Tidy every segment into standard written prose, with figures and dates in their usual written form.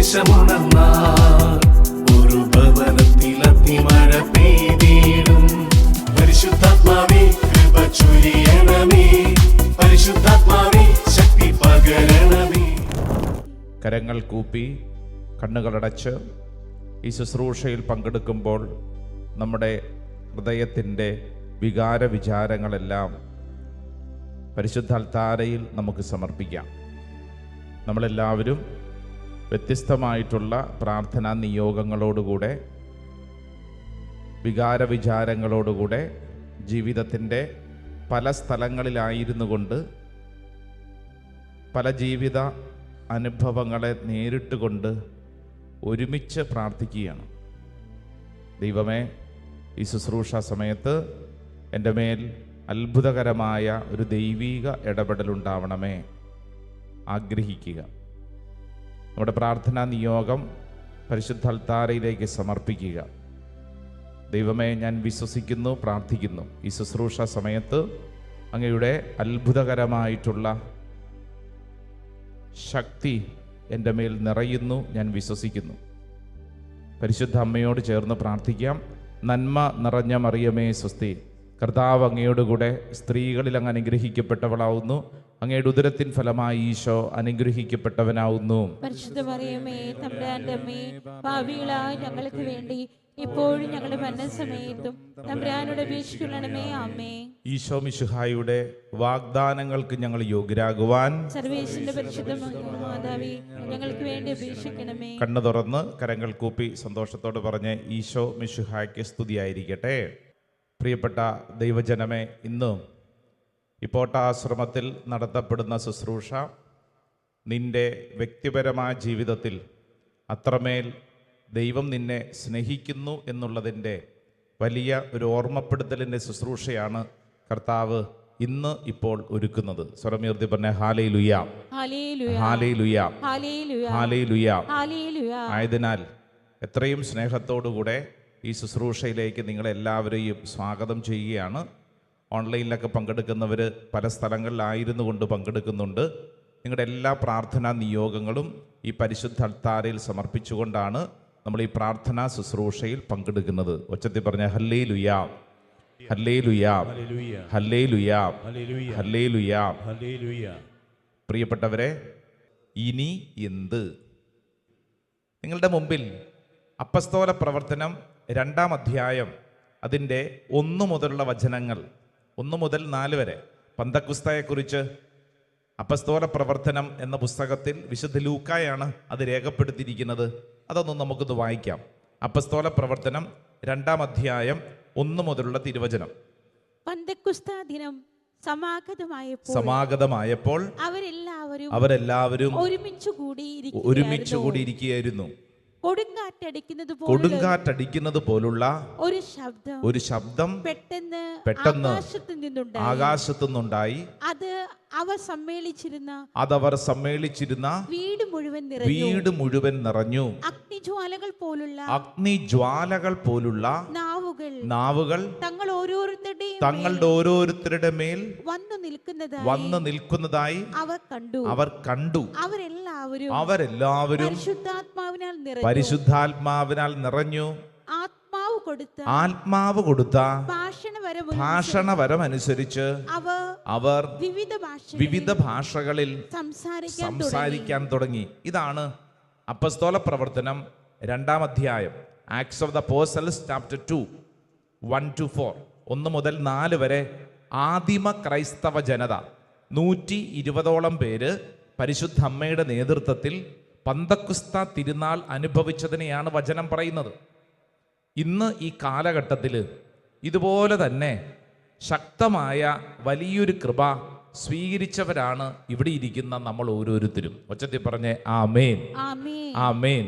സന്ദേശമുണർന്നാൽ ഒരു ഭവനത്തിൽ അഗ്നിമഴ പെയ്തിടും. പരിശുദ്ധാത്മാവേ കൃപ ചൊരിയണമേ, പരിശുദ്ധാത്മാവേ ശക്തി പകരണമേ. കരങ്ങൾ കൂപ്പി കണ്ണുകളടച്ച് ഈ ശുശ്രൂഷയിൽ പങ്കെടുക്കുമ്പോൾ നമ്മുടെ ഹൃദയത്തിൻ്റെ വികാര വിചാരങ്ങളെല്ലാം പരിശുദ്ധ അൽത്താരയിൽ നമുക്ക് സമർപ്പിക്കാം. നമ്മളെല്ലാവരും വ്യത്യസ്തമായിട്ടുള്ള പ്രാർത്ഥനാ നിയോഗങ്ങളോടുകൂടെ, വികാര വിചാരങ്ങളോടുകൂടെ ജീവിതത്തിൻ്റെ പല സ്ഥലങ്ങളിലായിരുന്നു കൊണ്ട് പല ജീവിത അനുഭവങ്ങളെ നേരിട്ട് കൊണ്ട് ഒരുമിച്ച് പ്രാർത്ഥിക്കുകയാണ്. ദൈവമേ, ഈ ശുശ്രൂഷ സമയത്ത് എൻ്റെ മേൽ അത്ഭുതകരമായ ഒരു ദൈവീക ഇടപെടലുണ്ടാവണമേ ആഗ്രഹിക്കുക. നമ്മുടെ പ്രാർത്ഥനാ നിയോഗം പരിശുദ്ധ അൽത്താരയിലേക്ക് സമർപ്പിക്കുക. ദൈവമേ, ഞാൻ വിശ്വസിക്കുന്നു, പ്രാർത്ഥിക്കുന്നു, ഈ ശുശ്രൂഷ സമയത്ത് അങ്ങയുടെ അത്ഭുതകരമായിട്ടുള്ള ശക്തി എൻ്റെ മേൽ നിറയുന്നു, ഞാൻ വിശ്വസിക്കുന്നു. പരിശുദ്ധ അമ്മയോട് ചേർന്ന് പ്രാർത്ഥിക്കാം. നന്മ നിറഞ്ഞ മറിയമേ സ്വസ്തി, കർത്താവ് അങ്ങയോടുകൂടെ സ്ത്രീകളിൽ അങ്ങ് അനുഗ്രഹിക്കപ്പെട്ടവളാവുന്നു. അങ്ങയുടെ ഉദരത്തിൻ ഫലമായി ഈശോ അനുഗ്രഹിക്കപ്പെട്ടവനാവുന്നു. പരിശുദ്ധ മറിയമേ തമ്പുരാന്റെ അമ്മേ, പാപികളായ ഞങ്ങൾക്ക് വേണ്ടി ഇപ്പോഴും ഞങ്ങളുടെ മരണസമയത്തും തമ്പുരാനോട് അപേക്ഷിക്കണമേ. ആമേൻ. ഈശോ മിശിഹായുടെ വാഗ്ദാനങ്ങൾക്ക് ഞങ്ങൾ യോഗ്യരാകുവാൻ സർവേശ്വരന്റെ പരിശുദ്ധ മാതാവേ ഞങ്ങൾക്ക് വേണ്ടി അപേക്ഷിക്കണമേ. കണ്ണു തുറന്ന് കരങ്ങൾ കൂപ്പി സന്തോഷത്തോട് പറഞ്ഞ് ഈശോ മിശിഹായ്ക്ക് സ്തുതിയായിരിക്കട്ടെ. പ്രിയപ്പെട്ട ദൈവജനമേ, ഇന്നും ഇപ്പോട്ടാശ്രമത്തിൽ നടത്തപ്പെടുന്ന ശുശ്രൂഷ നിന്റെ വ്യക്തിപരമായ ജീവിതത്തിൽ അത്രമേൽ ദൈവം നിന്നെ സ്നേഹിക്കുന്നു എന്നുള്ളതിൻ്റെ വലിയ ഒരു ഓർമ്മപ്പെടുത്തലിൻ്റെ ശുശ്രൂഷയാണ് കർത്താവ് ഇന്ന് ഇപ്പോൾ ഒരുക്കുന്നത്. സ്വരമുയർത്തി പറഞ്ഞ ഹല്ലേലൂയ, ഹല്ലേലൂയ, ഹല്ലേലൂയ. ആയതിനാൽ എത്രയും സ്നേഹത്തോടുകൂടെ ഈ ശുശ്രൂഷയിലേക്ക് നിങ്ങളെല്ലാവരെയും സ്വാഗതം ചെയ്യുകയാണ്. ഓൺലൈനിലൊക്കെ പങ്കെടുക്കുന്നവർ പല സ്ഥലങ്ങളിലായിരുന്നു കൊണ്ട് പങ്കെടുക്കുന്നുണ്ട്. നിങ്ങളുടെ എല്ലാ പ്രാർത്ഥനാ നിയോഗങ്ങളും ഈ പരിശുദ്ധ അൽത്താരയിൽ സമർപ്പിച്ചുകൊണ്ടാണ് നമ്മൾ ഈ പ്രാർത്ഥനാ ശുശ്രൂഷയിൽ പങ്കെടുക്കുന്നത്. ഒച്ചത്തിൽ പറഞ്ഞ ഹല്ലേലൂയ, ഹല്ലേലൂയ, ഹല്ലേലൂയ, ഹല്ലേലൂയ. പ്രിയപ്പെട്ടവരെ, ഇനി എന്ത്? നിങ്ങളുടെ മുമ്പിൽ അപ്പസ്തോല പ്രവർത്തനം 2-ാം അധ്യായം അതിൻ്റെ 1 മുതലുള്ള വചനങ്ങൾ, 1 മുതൽ 4 വരെ, പന്തക്കുസ്തയെക്കുറിച്ച് അപ്പസ്തോല പ്രവർത്തനം എന്ന പുസ്തകത്തിൽ വിശുദ്ധ ലൂക്കായാണ് അത് രേഖപ്പെടുത്തിയിരിക്കുന്നത്. അതൊന്നും നമുക്കൊന്ന് വായിക്കാം. അപ്പസ്തോല പ്രവർത്തനം 2-ാം അധ്യായം 1 മുതലുള്ള തിരുവചനം. പന്തക്കുസ്ത ദിനം സമാഗതമായപ്പോൾ അവരെല്ലാവരും ഒരുമിച്ച് കൂടിയിരിക്കുകയായിരുന്നു. കൊടുങ്കാറ്റടിക്കുന്നത് പോലുള്ള ഒരു ശബ്ദം പെട്ടെന്ന് ആകാശത്തു നിന്നുണ്ടായി. അതവർ സമ്മേളിച്ചിരുന്ന വീട് മുഴുവൻ നിറഞ്ഞു. അഗ്നിജ്വാലകൾ പോലുള്ള നാവുകൾ തങ്ങളുടെ ഓരോരുത്തരുടെ മേൽ വന്നു നിൽക്കുന്നതായി അവർ കണ്ടു. അവരെല്ലാവരും പരിശുദ്ധാത്മാവിനാൽ നിറഞ്ഞു. ആത്മാവ് കൊടുത്ത ഭാഷണവരം അനുസരിച്ച് അവർ വിവിധ ഭാഷകളിൽ സംസാരിക്കാൻ തുടങ്ങി. ഇതാണ് അപ്പസ്തോല പ്രവർത്തനം 2-ാം അധ്യായം, acts of the Apostles chapter 2, 1-4, 1 മുതൽ 4 വരെ. ആദിമ ക്രൈസ്തവ ജനത 120ഓളം പേര് പരിശുദ്ധ അമ്മയുടെ നേതൃത്വത്തിൽ പന്തക്കുസ്ത തിരുനാൾ അനുഭവിച്ചതിനെയാണ് വചനം പറയുന്നത്. ഇന്ന് ഈ കാലഘട്ടത്തിൽ ഇതുപോലെ തന്നെ ശക്തമായ വലിയൊരു കൃപ സ്വീകരിച്ചവരാണ് ഇവിടെ ഇരിക്കുന്ന നമ്മൾ ഓരോരുത്തരും. ഒച്ചത്തിൽ പറഞ്ഞേ ആമേൻ, ആമേൻ.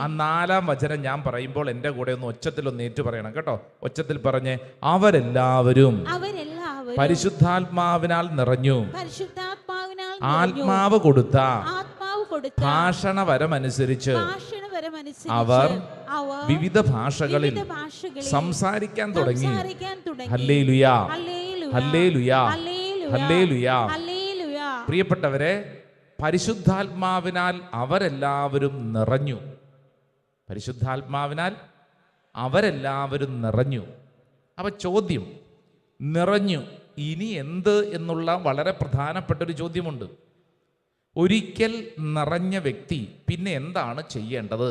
ആ 4-ാം വചനം ഞാൻ പറയുമ്പോൾ എൻ്റെ കൂടെ ഒന്ന് ഒച്ചത്തിലൊന്ന് ഏറ്റു പറയണം കേട്ടോ. ഒച്ചത്തിൽ പറഞ്ഞേ അവരെല്ലാവരും പരിശുദ്ധാത്മാവിനാൽ നിറഞ്ഞു. ആത്മാവ് കൊടുത്ത ഭാഷണവരമനുസരിച്ച് അവർ വിവിധ ഭാഷകളിൽ സംസാരിക്കാൻ തുടങ്ങി. Hallelujah, hallelujah, hallelujah. പ്രിയപ്പെട്ടവരെ, പരിശുദ്ധാത്മാവിനാൽ അവരെല്ലാവരും നിറഞ്ഞു. പരിശുദ്ധാത്മാവിനാൽ അവരെല്ലാവരും നിറഞ്ഞു. അപ്പൊ ചോദ്യം, നിറഞ്ഞു, ഇനി എന്ത് എന്നുള്ള വളരെ പ്രധാനപ്പെട്ടൊരു ചോദ്യമുണ്ട്. ഒരിക്കൽ നിറഞ്ഞ വ്യക്തി പിന്നെ എന്താണ് ചെയ്യേണ്ടത്?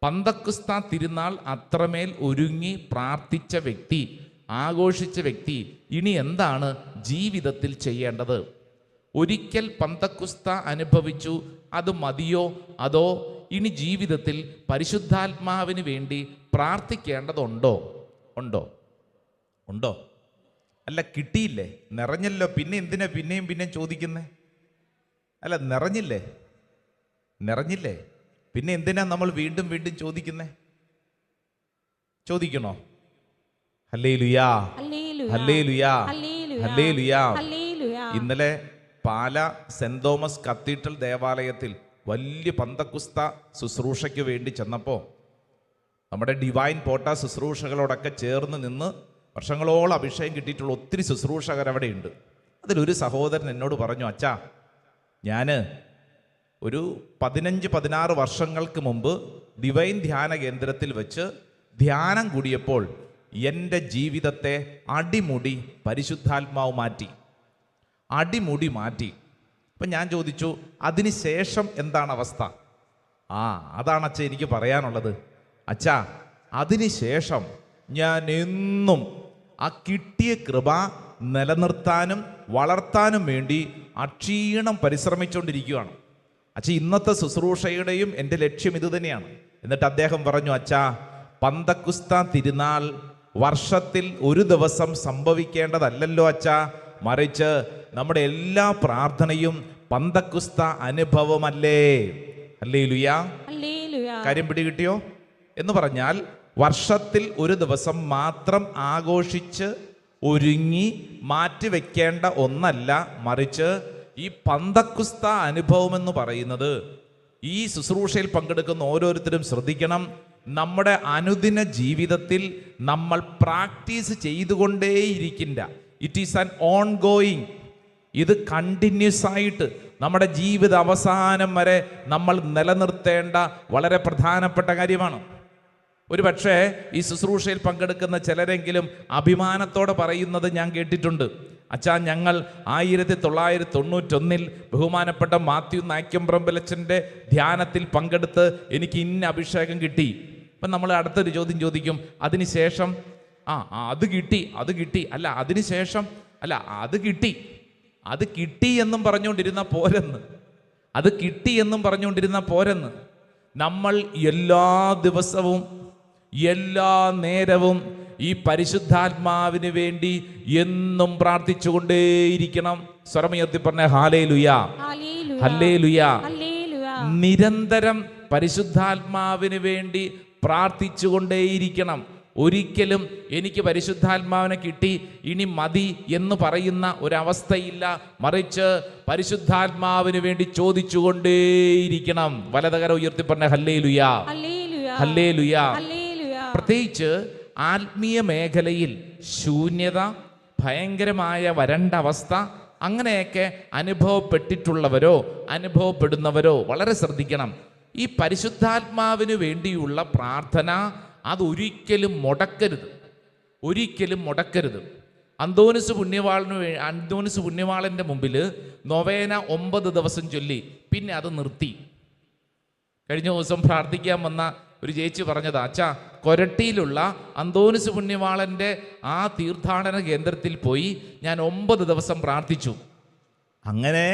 പന്തക്കുസ്ത തിരുനാൾ അത്രമേൽ ഒരുങ്ങി പ്രാർത്ഥിച്ച വ്യക്തി, ആഘോഷിച്ച വ്യക്തി ഇനി എന്താണ് ജീവിതത്തിൽ ചെയ്യേണ്ടത്? ഒരിക്കൽ പന്തക്കുസ്ത അനുഭവിച്ചു, അത് മതിയോ? അതോ ഇനി ജീവിതത്തിൽ പരിശുദ്ധാത്മാവിന് വേണ്ടി പ്രാർത്ഥിക്കേണ്ടതുണ്ടോ? ഉണ്ടോ? അല്ല, കിട്ടിയില്ലേ, നിറഞ്ഞല്ലോ, പിന്നെ എന്തിനാ പിന്നെയും ചോദിക്കുന്നേ? അല്ല, നിറഞ്ഞില്ലേ, പിന്നെ എന്തിനാ നമ്മൾ വീണ്ടും ചോദിക്കുന്നേ? ചോദിക്കണോ? ഹല്ലേലൂയാ, ഹല്ലേലൂയാ, ഹല്ലേലൂയാ. ഇന്നലെ പാല സെന്റ് തോമസ് കത്തീഡ്രൽ ദേവാലയത്തിൽ വലിയ പന്തക്കുസ്ത ശുശ്രൂഷയ്ക്ക് വേണ്ടി ചെന്നപ്പോൾ നമ്മുടെ ഡിവൈൻ പോട്ട ശുശ്രൂഷകളോടൊക്കെ ചേർന്ന് നിന്ന് വർഷങ്ങളോളം അഭിഷേകം കിട്ടിയിട്ടുള്ള ഒത്തിരി ശുശ്രൂഷകർ അവിടെ ഉണ്ട്. അതിലൊരു സഹോദരൻ എന്നോട് പറഞ്ഞു, അച്ഛാ, ഞാൻ ഒരു 15-16 വർഷങ്ങൾക്ക് മുമ്പ് ഡിവൈൻ ധ്യാന കേന്ദ്രത്തിൽ വെച്ച് ധ്യാനം കൂടിയപ്പോൾ എൻ്റെ ജീവിതത്തെ അടിമുടി പരിശുദ്ധാത്മാവ് മാറ്റി. അപ്പം ഞാൻ ചോദിച്ചു, അതിനുശേഷം എന്താണ് അവസ്ഥ? അതാണ് അച്ഛാ എനിക്ക് പറയാനുള്ളത്. അച്ഛാ, അതിനുശേഷം ഞാൻ എന്നും ആ കിട്ടിയ കൃപ നിലനിർത്താനും വളർത്താനും വേണ്ടി അക്ഷീണം പരിശ്രമിച്ചുകൊണ്ടിരിക്കുകയാണ്. അച്ഛാ, ഇന്നത്തെ ശുശ്രൂഷയുടെയും എൻ്റെ ലക്ഷ്യം ഇത് തന്നെയാണ്. എന്നിട്ട് അദ്ദേഹം പറഞ്ഞു, അച്ഛാ, പന്തക്കുസ്ത തിരുനാൾ വർഷത്തിൽ ഒരു ദിവസം സംഭവിക്കേണ്ടതല്ലല്ലോ അച്ഛാ, മറിച്ച് നമ്മുടെ എല്ലാ പ്രാർത്ഥനയും പന്തക്കുസ്ത അനുഭവമല്ലേ? ഹല്ലേലൂയാ. കാര്യം പിടികിട്ടിയോ? എന്ന് പറഞ്ഞാൽ വർഷത്തിൽ ഒരു ദിവസം മാത്രം ആഘോഷിച്ച് ഒരുങ്ങി മാറ്റിവെക്കേണ്ട ഒന്നല്ല, മറിച്ച് ഈ പന്തക്കുസ്ത അനുഭവം എന്ന് പറയുന്നത്, ഈ ശുശ്രൂഷയിൽ പങ്കെടുക്കുന്ന ഓരോരുത്തരും ശ്രദ്ധിക്കണം, നമ്മുടെ അനുദിന ജീവിതത്തിൽ നമ്മൾ പ്രാക്ടീസ് ചെയ്തുകൊണ്ടേയിരിക്കില്ല. It is an ongoing. ഇത് കണ്ടിന്യൂസ് ആയിട്ട് നമ്മുടെ ജീവിത അവസാനം വരെ നമ്മൾ നിലനിർത്തേണ്ട വളരെ പ്രധാനപ്പെട്ട കാര്യമാണ്. ഒരു പക്ഷേ ഈ ശുശ്രൂഷയിൽ പങ്കെടുക്കുന്ന ചിലരെങ്കിലും അഭിമാനത്തോടെ പറയുന്നത് ഞാൻ കേട്ടിട്ടുണ്ട്, അച്ഛാ, ഞങ്ങൾ 1991 ബഹുമാനപ്പെട്ട മാത്യു നായ്ക്കമ്പ്രമ്പലച്ചൻ്റെ ധ്യാനത്തിൽ പങ്കെടുത്ത് എനിക്ക് ഇന്ന അഭിഷേകം കിട്ടി. അപ്പം നമ്മൾ അടുത്തൊരു ചോദ്യം ചോദിക്കും, അതിനുശേഷം അത് കിട്ടി, അല്ല അതിനുശേഷം, അല്ല അത് കിട്ടി എന്നും പറഞ്ഞുകൊണ്ടിരുന്ന പോരെന്ന്. നമ്മൾ എല്ലാ ദിവസവും എല്ലാ നേരവും ഈ പരിശുദ്ധാത്മാവിന് വേണ്ടി എന്നും പ്രാർത്ഥിച്ചുകൊണ്ടേയിരിക്കണം. സ്വരമുയർത്തി പറഞ്ഞ ഹല്ലേലൂയാ, ഹല്ലേലൂയാ. നിരന്തരം പരിശുദ്ധാത്മാവിന് വേണ്ടി പ്രാർത്ഥിച്ചുകൊണ്ടേയിരിക്കണം. ഒരിക്കലും എനിക്ക് പരിശുദ്ധാത്മാവിനെ കിട്ടി ഇനി മതി എന്ന് പറയുന്ന ഒരവസ്ഥയില്ല, മറിച്ച് പരിശുദ്ധാത്മാവിന് വേണ്ടി ചോദിച്ചുകൊണ്ടേയിരിക്കണം. വലതുകരം ഉയർത്തി പറഞ്ഞ ഹല്ലേലൂയാ, ഹല്ലേലൂയാ. പ്രത്യേകിച്ച് ആത്മീയ മേഖലയിൽ ശൂന്യത, ഭയങ്കരമായ വരണ്ട അവസ്ഥ, അങ്ങനെയൊക്കെ അനുഭവപ്പെടുന്നവരോ വളരെ ശ്രദ്ധിക്കണം. ഈ പരിശുദ്ധാത്മാവിന് വേണ്ടിയുള്ള പ്രാർത്ഥന അതൊരിക്കലും മുടക്കരുത്. അന്തോനിസ് പുണ്യവാളന്റെ മുമ്പിൽ നൊവേന 9 ദിവസം ചൊല്ലി, പിന്നെ അത് നിർത്തി. കഴിഞ്ഞ ദിവസം പ്രാർത്ഥിക്കാൻ വന്ന ഒരു ചേച്ചി പറഞ്ഞതാ, അച്ഛാ, കൊരട്ടിയിലുള്ള അന്തോനിസ് പുണ്യവാളന്റെ ആ തീർത്ഥാടന കേന്ദ്രത്തിൽ പോയി ഞാൻ 9 ദിവസം പ്രാർത്ഥിച്ചു. അങ്ങനെ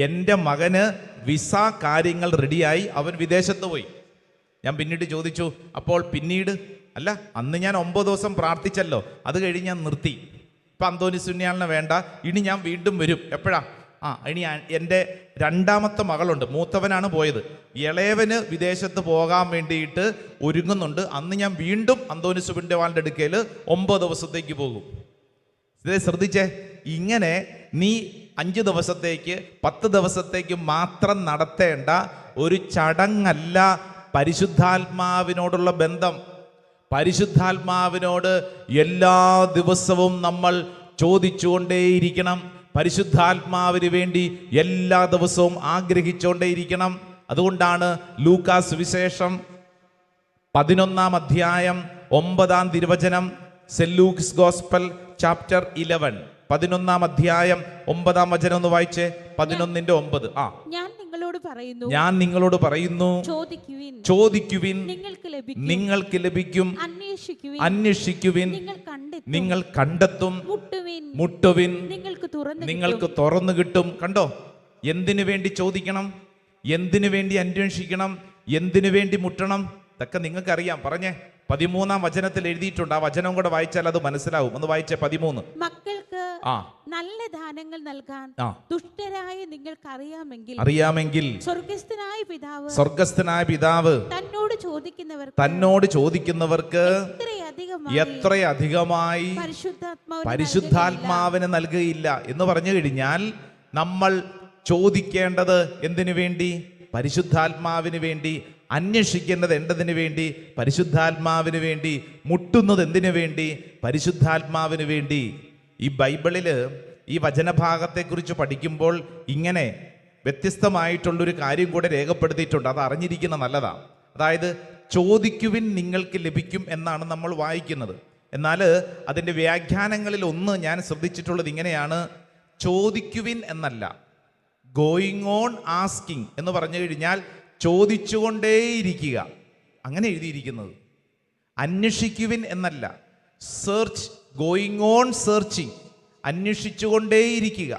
എൻ്റെ മകന് വിസ കാര്യങ്ങൾ റെഡിയായി, അവൻ വിദേശത്ത് പോയി. ഞാൻ പിന്നീട് ചോദിച്ചു, അപ്പോൾ പിന്നീട്? അല്ല, അന്ന് ഞാൻ 9 ദിവസം പ്രാർത്ഥിച്ചല്ലോ, അത് കഴിഞ്ഞ് ഞാൻ നിർത്തി. ഇപ്പം അന്തോനിസ് പുണ്യാളനെ വേണ്ട, ഇനി ഞാൻ വീണ്ടും വരും. എപ്പോഴാ? ഇനി എൻ്റെ 2ാമത്തെ മകളുണ്ട്, മൂത്തവനാണ് പോയത്, ഇളയവന് വിദേശത്ത് പോകാൻ വേണ്ടിയിട്ട് ഒരുങ്ങുന്നുണ്ട്. അന്ന് ഞാൻ വീണ്ടും അന്തോനിസ് പുണ്യവാളൻ്റെ അടുക്കൽ 9 ദിവസത്തേക്ക് പോകും. ഇതേ ശ്രദ്ധിച്ചേ, ഇങ്ങനെ നീ 5 ദിവസത്തേക്ക് 10 ദിവസത്തേക്ക് മാത്രം നടത്തേണ്ട ഒരു ചടങ്ങല്ല പരിശുദ്ധാത്മാവിനോടുള്ള ബന്ധം. പരിശുദ്ധാത്മാവിനോട് എല്ലാ ദിവസവും നമ്മൾ ചോദിച്ചുകൊണ്ടേയിരിക്കണം. പരിശുദ്ധാത്മാവിന് വേണ്ടി എല്ലാ ദിവസവും ആഗ്രഹിച്ചുകൊണ്ടേയിരിക്കണം. അതുകൊണ്ടാണ് ലൂക്കാസ് സുവിശേഷം 11 അധ്യായം 9 തിരുവചനം, സെന്റ് ലൂക്സ് ഗോസ്പൽ ചാപ്റ്റർ 11 11 അധ്യായം 9 വചനം ഒന്ന് വായിച്ചേ. 11:9. ഞാൻ നിങ്ങളോട് പറയുന്നു, ചോദിക്കുവിൻ നിങ്ങൾക്ക് ലഭിക്കും, അന്വേഷിക്കുവിൻ നിങ്ങൾ കണ്ടെത്തും, മുട്ടുവിൻ നിങ്ങൾക്ക് തുറന്നു കിട്ടും. കണ്ടോ, എന്തിനു വേണ്ടി ചോദിക്കണം, എന്തിനു വേണ്ടി അന്വേഷിക്കണം, എന്തിനു വേണ്ടി മുട്ടണം, ഇതൊക്കെ നിങ്ങൾക്കറിയാം. പറഞ്ഞേ, 13 വചനത്തിൽ എഴുതിയിട്ടുണ്ട്. ആ വചനം കൂടെ വായിച്ചാൽ അത് മനസ്സിലാവും. ഒന്ന് വായിച്ചേ. 13. മക്കൾക്ക് നല്ല ദാനങ്ങൾ നൽകാൻ ദുഷ്ടരായ നിങ്ങൾക്ക് അറിയാമെങ്കിൽ സ്വർഗസ്ഥനായ പിതാവ് തന്നോട് ചോദിക്കുന്നവർക്ക് എത്രയധികമായി പരിശുദ്ധാത്മാവിന് നൽകുകയില്ല എന്ന് പറഞ്ഞു കഴിഞ്ഞാൽ, നമ്മൾ ചോദിക്കേണ്ടത് എന്തിനു വേണ്ടി? പരിശുദ്ധാത്മാവിന് വേണ്ടി. അന്വേഷിക്കേണ്ടത് എന്തിനു വേണ്ടി? പരിശുദ്ധാത്മാവിന് വേണ്ടി. മുട്ടുന്നത് എന്തിനു വേണ്ടി? പരിശുദ്ധാത്മാവിന് വേണ്ടി. ഈ ബൈബിളില് ഈ വചനഭാഗത്തെക്കുറിച്ച് പഠിക്കുമ്പോൾ ഇങ്ങനെ വ്യത്യസ്തമായിട്ടുള്ളൊരു കാര്യം കൂടെ രേഖപ്പെടുത്തിയിട്ടുണ്ട്. അത് അറിഞ്ഞിരിക്കുന്ന നല്ലതാണ്. അതായത്, ചോദിക്കുവിൻ നിങ്ങൾക്ക് ലഭിക്കും എന്നാണ് നമ്മൾ വായിക്കുന്നത്. എന്നാൽ അതിൻ്റെ വ്യാഖ്യാനങ്ങളിൽ ഒന്ന് ഞാൻ ശ്രദ്ധിച്ചിട്ടുള്ളത് ഇങ്ങനെയാണ്: ചോദിക്കുവിൻ എന്നല്ല, ഗോയിങ് ഓൺ ആസ്കിങ് എന്ന് പറഞ്ഞു കഴിഞ്ഞാൽ ചോദിച്ചുകൊണ്ടേയിരിക്കുക, അങ്ങനെ എഴുതിയിരിക്കുന്നത്. അന്വേഷിക്കുവിൻ എന്നല്ല, സെർച്ച്, ഗോയിങ് ഓൺ സെർച്ചിങ്, അന്വേഷിച്ചുകൊണ്ടേയിരിക്കുക.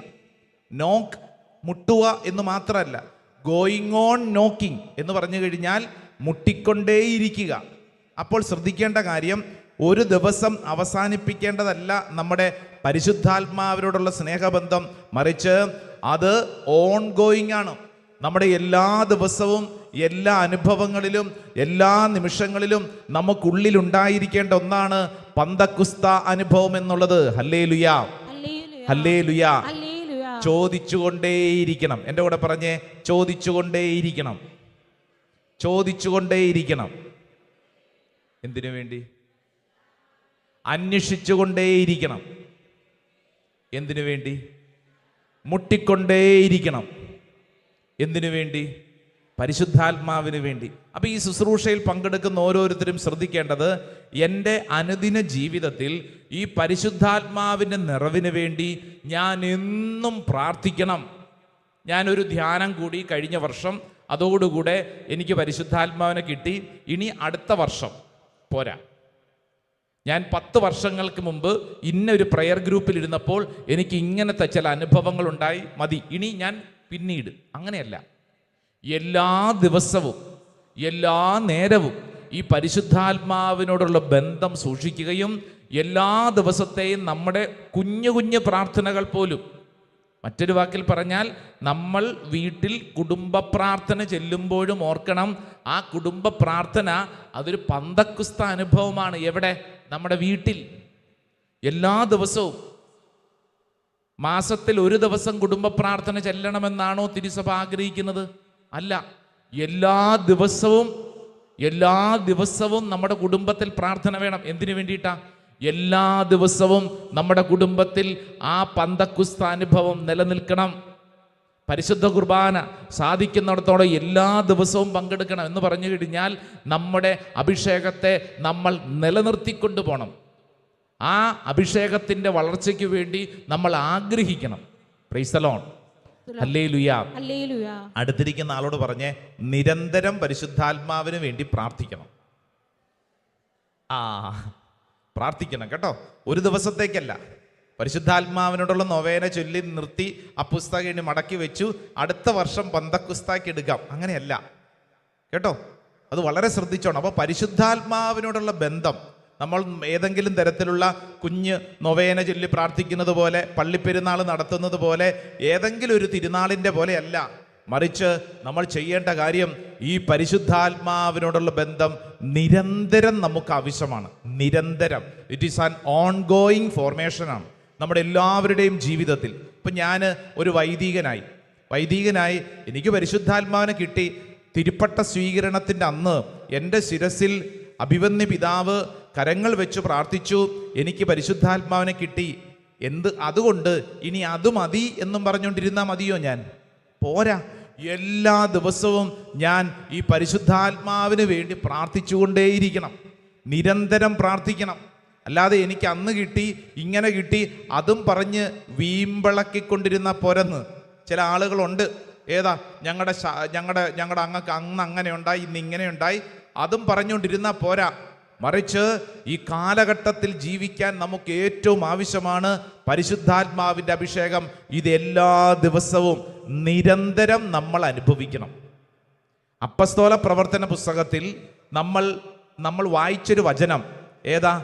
നോക്ക്, മുട്ടുക എന്ന് മാത്രമല്ല, ഗോയിങ് ഓൺ നോക്കിങ് എന്ന് പറഞ്ഞു കഴിഞ്ഞാൽ മുട്ടിക്കൊണ്ടേയിരിക്കുക. അപ്പോൾ ശ്രദ്ധിക്കേണ്ട കാര്യം, ഒരു ദിവസം അവസാനിപ്പിക്കേണ്ടതല്ല നമ്മുടെ പരിശുദ്ധാത്മാവിനോടുള്ള സ്നേഹബന്ധം, മറിച്ച് അത് ഓൺ ഗോയിങ് ആണ്. നമ്മുടെ എല്ലാ ദിവസവും, എല്ലാ അനുഭവങ്ങളിലും, എല്ലാ നിമിഷങ്ങളിലും നമുക്കുള്ളിലുണ്ടായിരിക്കേണ്ട ഒന്നാണ് പന്തക്കുസ്ത അനുഭവം എന്നുള്ളത്. ഹല്ലേലൂയ, ഹല്ലേലൂയ. ചോദിച്ചുകൊണ്ടേയിരിക്കണം. എൻ്റെ കൂടെ പറഞ്ഞേ, ചോദിച്ചുകൊണ്ടേയിരിക്കണം, ചോദിച്ചുകൊണ്ടേയിരിക്കണം. എന്തിനു വേണ്ടി? അന്വേഷിച്ചുകൊണ്ടേയിരിക്കണം. എന്തിനു വേണ്ടി? മുട്ടിക്കൊണ്ടേയിരിക്കണം. എന്തിനു വേണ്ടി? പരിശുദ്ധാത്മാവിന് വേണ്ടി. അപ്പം ഈ ശുശ്രൂഷയിൽ പങ്കെടുക്കുന്ന ഓരോരുത്തരും ശ്രദ്ധിക്കേണ്ടത്, എൻ്റെ അനുദിന ജീവിതത്തിൽ ഈ പരിശുദ്ധാത്മാവിൻ്റെ നിറവിന് വേണ്ടി ഞാൻ എന്നും പ്രാർത്ഥിക്കണം. ഞാനൊരു ധ്യാനം കൂടി കഴിഞ്ഞ വർഷം, അതോടുകൂടെ എനിക്ക് പരിശുദ്ധാത്മാവിനെ കിട്ടി. ഇനി അടുത്ത വർഷം പോരാ. ഞാൻ 10 വർഷങ്ങൾക്ക് മുമ്പ് ഇന്നൊരു പ്രയർ ഗ്രൂപ്പിൽ ഇരുന്നപ്പോൾ എനിക്ക് ഇങ്ങനത്തെ ചില അനുഭവങ്ങളുണ്ടായി, മതി, ഇനി ഞാൻ പിന്നീട്. അങ്ങനെയല്ല, എല്ലാ ദിവസവും, എല്ലാ നേരവും ഈ പരിശുദ്ധാത്മാവിനോടുള്ള ബന്ധം സൂക്ഷിക്കുകയും എല്ലാ ദിവസത്തെയും നമ്മുടെ കുഞ്ഞു കുഞ്ഞു പ്രാർത്ഥനകൾ പോലും, മറ്റൊരു വാക്കിൽ പറഞ്ഞാൽ, നമ്മൾ വീട്ടിൽ കുടുംബ പ്രാർത്ഥന ചെല്ലുമ്പോഴും ഓർക്കണം, ആ കുടുംബ പ്രാർത്ഥന അതൊരു പന്തക്കുസ്ത അനുഭവമാണ്. എവിടെ? നമ്മുടെ വീട്ടിൽ. എല്ലാ ദിവസവും. മാസത്തിൽ ഒരു ദിവസം കുടുംബ പ്രാർത്ഥന ചെല്ലണമെന്നാണോ തിരുസഭ ആഗ്രഹിക്കുന്നത്? അല്ല, എല്ലാ ദിവസവും നമ്മുടെ കുടുംബത്തിൽ പ്രാർത്ഥന വേണം. എന്തിനു വേണ്ടിയിട്ടാ? എല്ലാ ദിവസവും നമ്മുടെ കുടുംബത്തിൽ ആ പന്തക്കുസ്ത അനുഭവം നിലനിൽക്കണം. പരിശുദ്ധ കുർബാന സാധിക്കുന്നിടത്തോളം എല്ലാ ദിവസവും പങ്കെടുക്കണം എന്ന് പറഞ്ഞു കഴിഞ്ഞാൽ നമ്മുടെ അഭിഷേകത്തെ നമ്മൾ നിലനിർത്തിക്കൊണ്ടു പോകണം. ആ അഭിഷേകത്തിൻ്റെ വളർച്ചയ്ക്ക് വേണ്ടി നമ്മൾ ആഗ്രഹിക്കണം. പ്രൈസ് ദി ലോർഡ്, ഹല്ലേലൂയ. അടുത്തിരിക്കുന്ന ആളോട് പറഞ്ഞേ, നിരന്തരം പരിശുദ്ധാത്മാവിന് വേണ്ടി പ്രാർത്ഥിക്കണം. പ്രാർത്ഥിക്കണം കേട്ടോ, ഒരു ദിവസത്തേക്കല്ല. പരിശുദ്ധാത്മാവിനോടുള്ള നൊവേന ചൊല്ലി നിർത്തി ആ പുസ്തകം ഇനി മടക്കി വെച്ചു, അടുത്ത വർഷം പന്തക്കുസ്താക്ക് എടുക്കാം, അങ്ങനെയല്ല കേട്ടോ. അത് വളരെ ശ്രദ്ധിച്ചോണം. അപ്പോൾ പരിശുദ്ധാത്മാവിനോടുള്ള ബന്ധം നമ്മൾ ഏതെങ്കിലും തരത്തിലുള്ള കുഞ്ഞ് നൊവേന ചൊല്ലി പ്രാർത്ഥിക്കുന്നത് പോലെ, പള്ളിപ്പെരുന്നാൾ നടത്തുന്നത് പോലെ, ഏതെങ്കിലും ഒരു തിരുനാളിൻ്റെ പോലെയല്ല. മറിച്ച് നമ്മൾ ചെയ്യേണ്ട കാര്യം, ഈ പരിശുദ്ധാത്മാവിനോടുള്ള ബന്ധം നിരന്തരം നമുക്ക് ആവശ്യമാണ്. നിരന്തരം. It is an ongoing ഫോർമേഷനാണ് നമ്മുടെ എല്ലാവരുടെയും ജീവിതത്തിൽ. ഇപ്പം ഞാൻ ഒരു വൈദികനായി എനിക്ക് പരിശുദ്ധാത്മാവിനെ കിട്ടി. തിരുപ്പട്ട സ്വീകരണത്തിൻ്റെ അന്ന് എൻ്റെ ശിരസിൽ അഭിവന്യ പിതാവ് കരങ്ങൾ വെച്ച് പ്രാർത്ഥിച്ചു, എനിക്ക് പരിശുദ്ധാത്മാവിനെ കിട്ടി. അതുകൊണ്ട് ഇനി അത് മതി എന്നും പറഞ്ഞുകൊണ്ടിരുന്നാൽ മതിയോ? ഞാൻ പോരാ. എല്ലാ ദിവസവും ഞാൻ ഈ പരിശുദ്ധാത്മാവിന് വേണ്ടി പ്രാർത്ഥിച്ചുകൊണ്ടേയിരിക്കണം, നിരന്തരം പ്രാർത്ഥിക്കണം. അല്ലാതെ എനിക്ക് അന്ന് കിട്ടി ഇങ്ങനെ കിട്ടി അതും പറഞ്ഞ് വീമ്പിളക്കിക്കൊണ്ടിരുന്ന പോരെന്ന് ചില ആളുകളുണ്ട്. ഏതാ ഞങ്ങളുടെ അങ്ങക്ക് അന്ന് അങ്ങനെ ഉണ്ടായി, ഇന്ന് ഇങ്ങനെ ഉണ്ടായി, അതും പറഞ്ഞുകൊണ്ടിരുന്നാൽ പോരാ. മറിച്ച് ഈ കാലഘട്ടത്തിൽ ജീവിക്കാൻ നമുക്ക് ഏറ്റവും ആവശ്യമാണ് പരിശുദ്ധാത്മാവിൻ്റെ അഭിഷേകം. ഇത് എല്ലാ ദിവസവും നിരന്തരം നമ്മൾ അനുഭവിക്കണം. അപ്പസ്തോല പ്രവർത്തന പുസ്തകത്തിൽ നമ്മൾ വായിച്ചൊരു വചനം ഏതാ?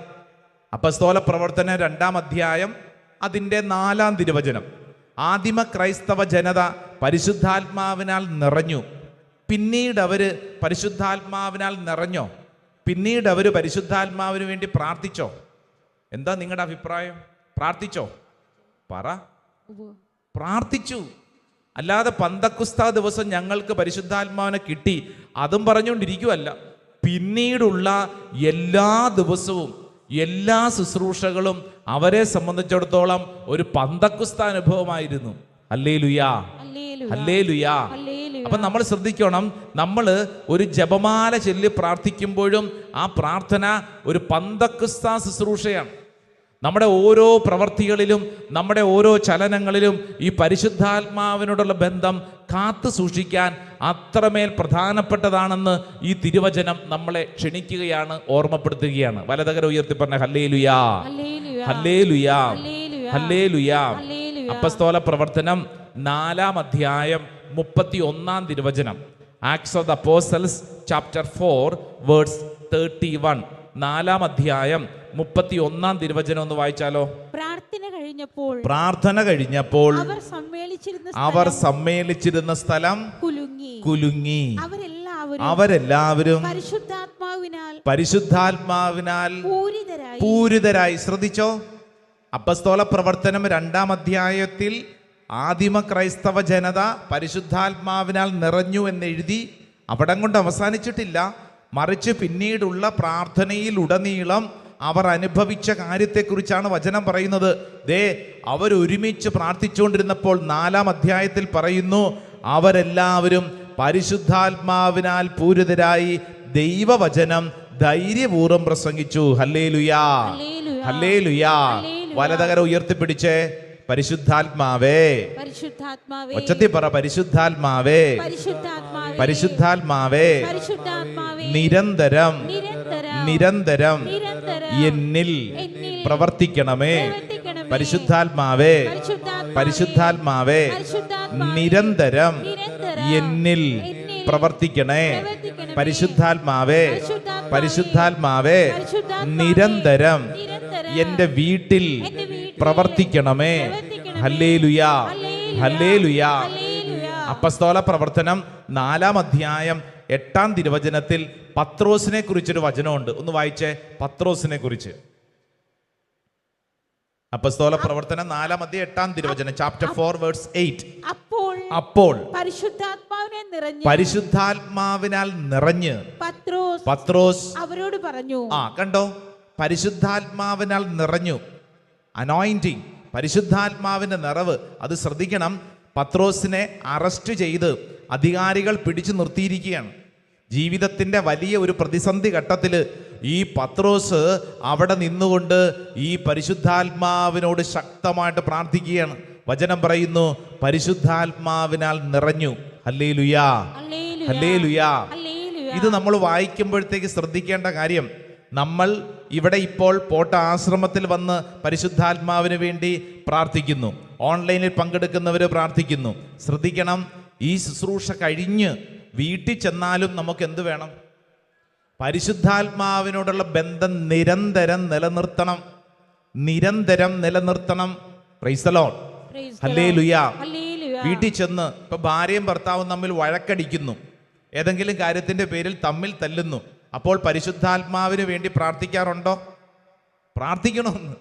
അപ്പസ്തോല പ്രവർത്തന 2-ാം അധ്യായം അതിൻ്റെ 4-ാം തിരുവചനം. ആദിമ ക്രൈസ്തവ ജനത പരിശുദ്ധാത്മാവിനാൽ നിറഞ്ഞു. പിന്നീട് അവര് പരിശുദ്ധാത്മാവിനാൽ നിറഞ്ഞോ? പിന്നീട് അവർ പരിശുദ്ധാത്മാവിന് വേണ്ടി പ്രാർത്ഥിച്ചോ? എന്താ നിങ്ങളുടെ അഭിപ്രായം? പ്രാർത്ഥിച്ചോ? പറ. പ്രാർത്ഥിച്ചു. അല്ലാതെ പന്തക്കുസ്താ ദിവസം ഞങ്ങൾക്ക് പരിശുദ്ധാത്മാവിനെ കിട്ടി അതും പറഞ്ഞുകൊണ്ടിരിക്കുവല്ല. പിന്നീടുള്ള എല്ലാ ദിവസവും എല്ലാ ശുശ്രൂഷകളും അവരെ സംബന്ധിച്ചിടത്തോളം ഒരു പന്തക്കുസ്ത അനുഭവമായിരുന്നു. ഹല്ലേലൂയാ, ഹല്ലേലൂയാ. അപ്പൊ നമ്മൾ ശ്രദ്ധിക്കണം, നമ്മൾ ഒരു ജപമാല ചൊല്ലി പ്രാർത്ഥിക്കുമ്പോഴും ആ പ്രാർത്ഥന ഒരു പന്തക്കുസ്ത ശുശ്രൂഷയാണ്. നമ്മുടെ ഓരോ പ്രവർത്തികളിലും നമ്മുടെ ഓരോ ചലനങ്ങളിലും ഈ പരിശുദ്ധാത്മാവിനോടുള്ള ബന്ധം കാത്തു സൂക്ഷിക്കാൻ അത്രമേൽ പ്രധാനപ്പെട്ടതാണെന്ന് ഈ തിരുവചനം നമ്മളെ ക്ഷണിക്കുകയാണ്, ഓർമ്മപ്പെടുത്തുകയാണ്. വലതുകരം ഉയർത്തി പറഞ്ഞ ഹല്ലേലൂയാ, ഹല്ലേലൂയാ, ഹല്ലേലൂയാ. അപ്പസ്തോല പ്രവർത്തനം 4-ാം അധ്യായം 31-ാം തിരുവചനം. Acts of the Apostles chapter 4 verse 31. 4-ാം അധ്യായം 31-ാം തിരുവചനം ഒന്ന് വായിച്ചാലോ? പ്രാർത്ഥന കഴിഞ്ഞപ്പോൾ അവർ സമ്മേളിച്ചിരുന്ന സ്ഥലം കുലുങ്ങി. അവരെല്ലാവരും പരിശുദ്ധാത്മാവിനാൽ പൂരിതരായി. ശ്രദ്ധിച്ചോ? അപ്പസ്തോല പ്രവർത്തനം 2-ാം അധ്യായത്തിൽ ആദിമ ക്രൈസ്തവ ജനത പരിശുദ്ധാത്മാവിനാൽ നിറഞ്ഞു എന്നെഴുതി അവിടം കൊണ്ട് അവസാനിച്ചിട്ടില്ല. മറിച്ച് പിന്നീടുള്ള പ്രാർത്ഥനയിലുടനീളം അവർ അനുഭവിച്ച കാര്യത്തെക്കുറിച്ചാണ് വചനം പറയുന്നത്. അവരൊരുമിച്ച് പ്രാർത്ഥിച്ചുകൊണ്ടിരുന്നപ്പോൾ 4-ാം അധ്യായത്തിൽ പറയുന്നു, അവരെല്ലാവരും പരിശുദ്ധാത്മാവിനാൽ പൂരിതരായി ദൈവവചനം ധൈര്യപൂർവ്വം പ്രസംഗിച്ചു. ഹല്ലേലൂയാ, ഹല്ലേലൂയാ. വലതുകരം ഉയർത്തിപ്പിടിച്ചേ. പരിശുദ്ധാത്മാവേ, ഒച്ചത്തിൽ പറ. പരിശുദ്ധാത്മാവേ, പരിശുദ്ധാത്മാവേ, നിരന്തരം നിരന്തരം എന്നിൽ പ്രവർത്തിക്കണമേ. പരിശുദ്ധാത്മാവേ, പരിശുദ്ധാത്മാവേ, നിരന്തരം എന്നിൽ പ്രവർത്തിക്കണേ. പരിശുദ്ധാത്മാവേ, പരിശുദ്ധാത്മാവേ, നിരന്തരം എൻ്റെ വീട്ടിൽ പ്രവർത്തിക്കണമേ. ഹല്ലേലൂയാ, ഹല്ലേലൂയാ. അപ്പസ്തോല പ്രവർത്തനം 4-ാം അധ്യായം 8-ാം തിരുവചനത്തിൽ പത്രോസിനെ കുറിച്ചൊരു വചനമുണ്ട്. ഒന്ന് വായിച്ചേ, പത്രോസിനെ കുറിച്ച്. അപ്പസ്തോല പ്രവർത്തനം 4-ാം അധ്യായം 8-ാം തിരുവചനം, ചാപ്റ്റർ 4 വേഴ്സ് 8. അപ്പോൾ പരിശുദ്ധാത്മാവിനാൽ നിറഞ്ഞ് പത്രോസ് അവരോട് പറഞ്ഞു. കണ്ടോ? പരിശുദ്ധാത്മാവിനാൽ നിറഞ്ഞു. അനോയിന്റിങ്, പരിശുദ്ധാത്മാവിന്റെ നിറവ്. അത് ശ്രദ്ധിക്കണം. പത്രോസിനെ അറസ്റ്റ് ചെയ്ത് അധികാരികൾ പിടിച്ചു നിർത്തിയിരിക്കുകയാണ്. ജീവിതത്തിൻ്റെ വലിയ ഒരു പ്രതിസന്ധി ഘട്ടത്തിൽ ഈ പത്രോസ് അവിടെ നിന്നുകൊണ്ട് ഈ പരിശുദ്ധാത്മാവിനോട് ശക്തമായിട്ട് പ്രാർത്ഥിക്കുകയാണ്. വചനം പറയുന്നു, പരിശുദ്ധാത്മാവിനാൽ നിറഞ്ഞു. ഹല്ലേലൂയാ, ഹല്ലേലൂയാ. ഇത് നമ്മൾ വായിക്കുമ്പോഴത്തേക്ക് ശ്രദ്ധിക്കേണ്ട കാര്യം, നമ്മൾ ഇവിടെ ഇപ്പോൾ പോട്ട ആശ്രമത്തിൽ വന്ന് പരിശുദ്ധാത്മാവിന് വേണ്ടി പ്രാർത്ഥിക്കുന്നു, ഓൺലൈനിൽ പങ്കെടുക്കുന്നവർ പ്രാർത്ഥിക്കുന്നു. ശ്രദ്ധിക്കണം, ഈ ശുശ്രൂഷ കഴിഞ്ഞ് വീട്ടിൽ ചെന്നാലും നമുക്ക് എന്ത് വേണം? പരിശുദ്ധാത്മാവിനോടുള്ള ബന്ധം നിരന്തരം നിലനിർത്തണം, നിരന്തരം നിലനിർത്തണം. പ്രൈസ് ദി ലോർഡ്, ഹല്ലേലൂയാ. വീട്ടിൽ ചെന്ന് ഇപ്പൊ ഭാര്യയും ഭർത്താവും തമ്മിൽ വഴക്കടിക്കുന്നു, ഏതെങ്കിലും കാര്യത്തിന്റെ പേരിൽ തമ്മിൽ തല്ലുന്നു. അപ്പോൾ പരിശുദ്ധാത്മാവിന് വേണ്ടി പ്രാർത്ഥിക്കാറുണ്ടോ? പ്രാർത്ഥിക്കണമെന്ന്.